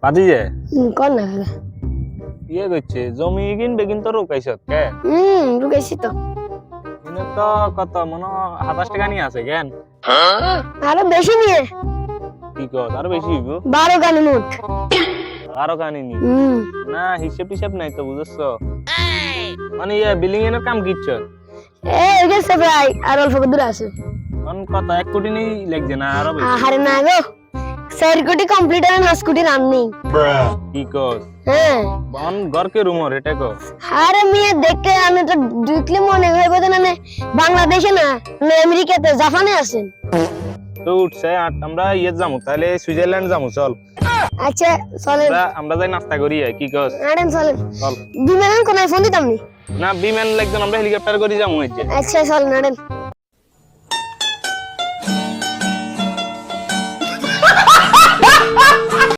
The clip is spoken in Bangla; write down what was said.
পাতি যে কোন না ইয়ে করছে জমি কিনবে কিন্তু রুকাইছত কে রুকাইছি তো এনে তো কত মনে 27 টাকা নিয়ে আছে কেন আরো বেশি নিয়ে কি কর আরো বেশি হইব 12 গানি নোট আরো কানি নি না হিসাব টিসাব নাই তো বুঝছছ মানে ইয়ে বিলিং এর কাম কিচ্ছ এই গেছে ভাই আর অল্প দূর আছে কোন কত 1 কোটি নেই লাগছে না আরো বেশি আরে না গো 4 কোটি কমপ্লিট আর 9 কোটি রানিং কি কর হ্যাঁ বন ঘর কে রুমর এটা কো আরে মিয়া দেখে আমি তো দেখলে মনে হয় বোধ না বাংলাদেশে না আমেরিকাতে জাপানে আছেন তো উঠছে আমরা ইয়ে যামু তাহলে সুইজারল্যান্ড যামু চল আচ্ছা চলেন আমরা যাই নাস্তা করি কি কস আরেন চলেন চল বিমান কোন ফোন দিতাম নি না বিমান লাগবে আমরা হেলিকপ্টার করে যামু এই যে আচ্ছা চলেন আরেন